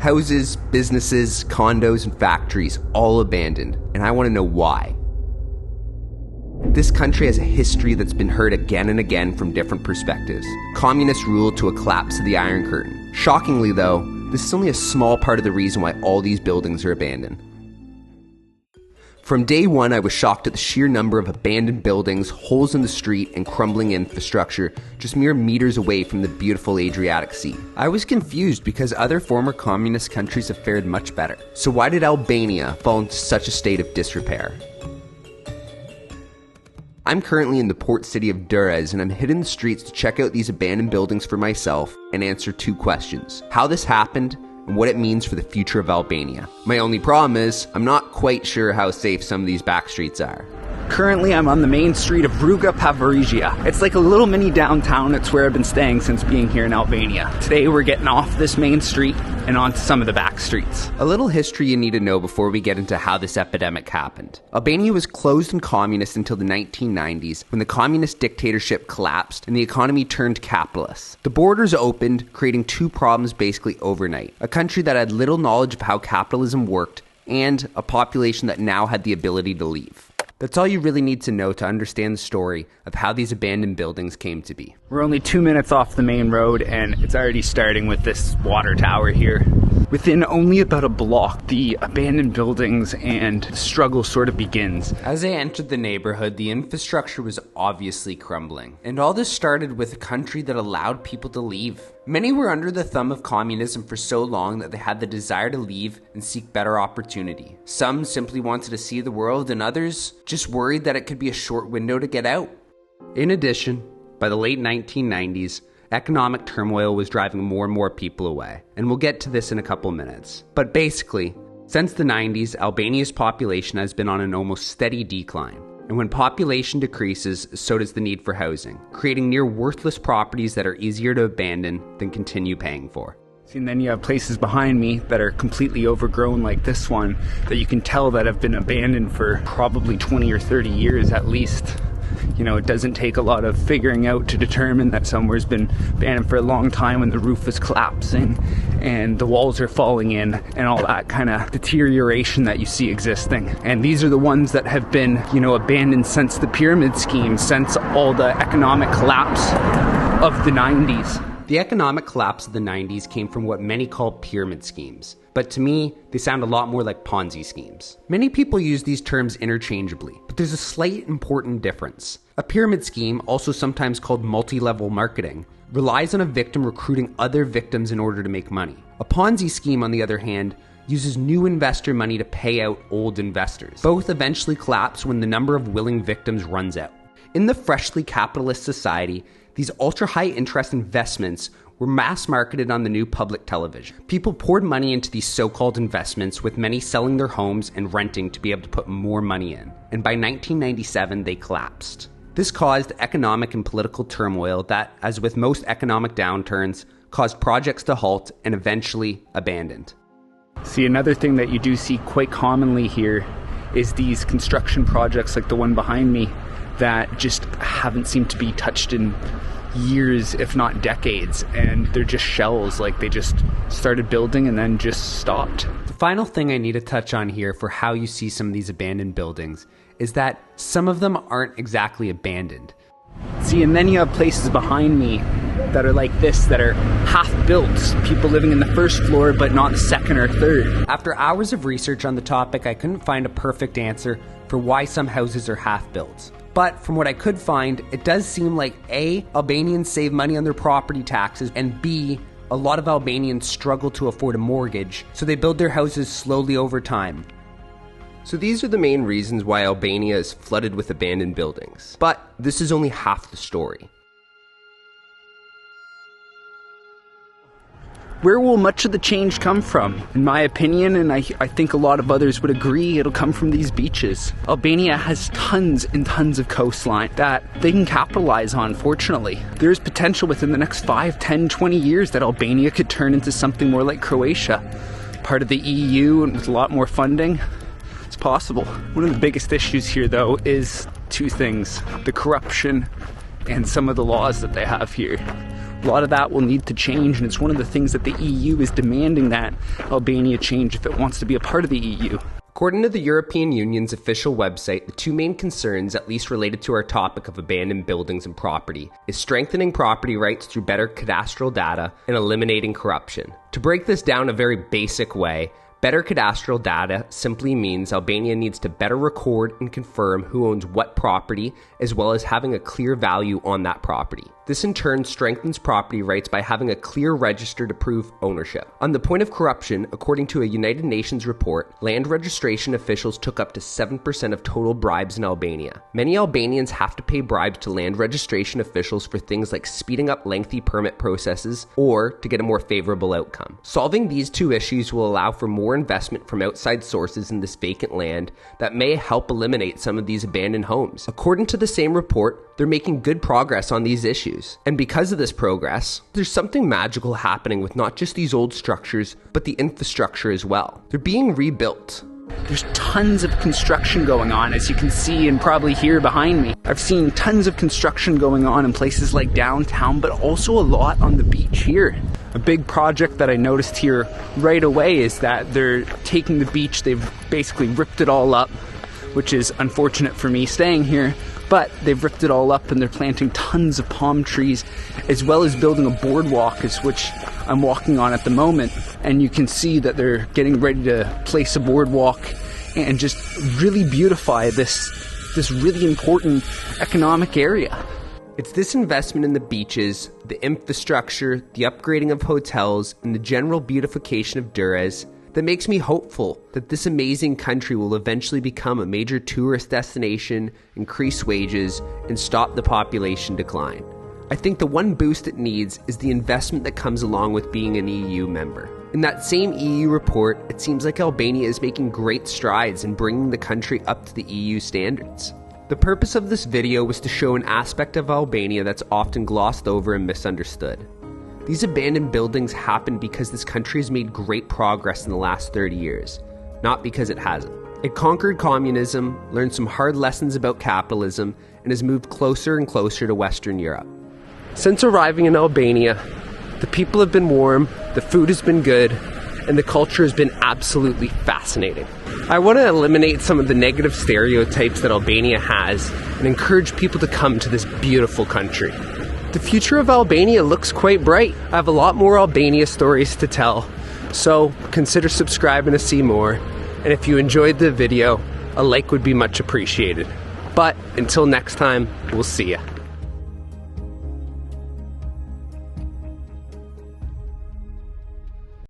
Houses, businesses, condos, and factories, all abandoned. And I want to know why. This country has a history that's been heard again and again from different perspectives. Communist rule to a collapse of the Iron Curtain. Shockingly though, this is only a small part of the reason why all these buildings are abandoned. From day one, I was shocked at the sheer number of abandoned buildings, holes in the street, and crumbling infrastructure just mere meters away from the beautiful Adriatic Sea. I was confused because other former communist countries have fared much better. So why did Albania fall into such a state of disrepair? I'm currently in the port city of Durrës, and I'm hitting the streets to check out these abandoned buildings for myself and answer two questions: how this happened, and what it means for the future of Albania. My only problem is, I'm not quite sure how safe some of these back streets are. Currently, I'm on the main street of Rruga Pavarigia. It's like a little mini downtown. It's where I've been staying since being here in Albania. Today, we're getting off this main street and onto some of the back streets. A little history you need to know before we get into how this epidemic happened. Albania was closed and communist until the 1990s, when the communist dictatorship collapsed and the economy turned capitalist. The borders opened, creating two problems basically overnight: a country that had little knowledge of how capitalism worked, and a population that now had the ability to leave. That's all you really need to know to understand the story of how these abandoned buildings came to be. We're only 2 minutes off the main road, and it's already starting with this water tower here. Within only about a block, the abandoned buildings and the struggle sort of begins. As I entered the neighborhood, the infrastructure was obviously crumbling. And all this started with a country that allowed people to leave. Many were under the thumb of communism for so long that they had the desire to leave and seek better opportunity. Some simply wanted to see the world, and others just worried that it could be a short window to get out. In addition, by the late 1990s, economic turmoil was driving more and more people away, and we'll get to this in a couple minutes. But basically, since the 90s, Albania's population has been on an almost steady decline. And when population decreases, so does the need for housing, creating near worthless properties that are easier to abandon than continue paying for. See, and then you have places behind me that are completely overgrown, like this one, that you can tell that have been abandoned for probably 20 or 30 years at least. You know, it doesn't take a lot of figuring out to determine that somewhere's been abandoned for a long time when the roof is collapsing and the walls are falling in and all that kind of deterioration that you see existing. And these are the ones that have been, you know, abandoned since the pyramid scheme, since all the economic collapse of the 90s. The economic collapse of the 90s came from what many call pyramid schemes, but to me, they sound a lot more like Ponzi schemes. Many people use these terms interchangeably, but there's a slight important difference. A pyramid scheme, also sometimes called multi-level marketing, relies on a victim recruiting other victims in order to make money. A Ponzi scheme, on the other hand, uses new investor money to pay out old investors. Both eventually collapse when the number of willing victims runs out. In the freshly capitalist society, these ultra-high interest investments were mass marketed on the new public television. People poured money into these so-called investments, with many selling their homes and renting to be able to put more money in. And by 1997, they collapsed. This caused economic and political turmoil that, as with most economic downturns, caused projects to halt and eventually abandoned. See, another thing that you do see quite commonly here is these construction projects like the one behind me that just haven't seemed to be touched in years, if not decades, and they're just shells. Like, they just started building and then just stopped. The final thing I need to touch on here for how you see some of these abandoned buildings is that some of them aren't exactly abandoned. See, and then you have places behind me that are like this, that are half built. People living in the first floor, but not the second or third. After hours of research on the topic, I couldn't find a perfect answer for why some houses are half built. But from what I could find, it does seem like A, Albanians save money on their property taxes, and B, a lot of Albanians struggle to afford a mortgage, so they build their houses slowly over time. So these are the main reasons why Albania is flooded with abandoned buildings. But this is only half the story. Where will much of the change come from? In my opinion, and I think a lot of others would agree, it'll come from these beaches. Albania has tons and tons of coastline that they can capitalize on, fortunately. There's potential within the next 5, 10, 20 years that Albania could turn into something more like Croatia. Part of the EU and with a lot more funding. It's possible. One of the biggest issues here, though, is two things: the corruption and some of the laws that they have here. A lot of that will need to change, and it's one of the things that the EU is demanding that Albania change if it wants to be a part of the EU. According to the European Union's official website, the two main concerns, at least related to our topic of abandoned buildings and property, is strengthening property rights through better cadastral data and eliminating corruption. To break this down a very basic way, better cadastral data simply means Albania needs to better record and confirm who owns what property, as well as having a clear value on that property. This in turn strengthens property rights by having a clear register to prove ownership. On the point of corruption, according to a United Nations report, land registration officials took up to 7% of total bribes in Albania. Many Albanians have to pay bribes to land registration officials for things like speeding up lengthy permit processes or to get a more favorable outcome. Solving these two issues will allow for more investment from outside sources in this vacant land that may help eliminate some of these abandoned homes. According to the same report, they're making good progress on these issues. And because of this progress, there's something magical happening with not just these old structures, but the infrastructure as well. They're being rebuilt. There's tons of construction going on, as you can see and probably hear behind me. I've seen tons of construction going on in places like downtown, but also a lot on the beach here. A big project that I noticed here right away is that they're taking the beach, they've basically ripped it all up, which is unfortunate for me staying here, but they've ripped it all up and they're planting tons of palm trees, as well as building a boardwalk, which I'm walking on at the moment. And you can see that they're getting ready to place a boardwalk and just really beautify this really important economic area. It's this investment in the beaches, the infrastructure, the upgrading of hotels, and the general beautification of Durrës that makes me hopeful that this amazing country will eventually become a major tourist destination, increase wages, and stop the population decline. I think the one boost it needs is the investment that comes along with being an EU member. In that same EU report, it seems like Albania is making great strides in bringing the country up to the EU standards. The purpose of this video was to show an aspect of Albania that's often glossed over and misunderstood. These abandoned buildings happen because this country has made great progress in the last 30 years, not because it hasn't. It conquered communism, learned some hard lessons about capitalism, and has moved closer and closer to Western Europe. Since arriving in Albania, the people have been warm, the food has been good, and the culture has been absolutely fascinating. I want to eliminate some of the negative stereotypes that Albania has and encourage people to come to this beautiful country. The future of Albania looks quite bright. I have a lot more Albania stories to tell, so consider subscribing to see more. And if you enjoyed the video, a like would be much appreciated. But until next time, we'll see ya.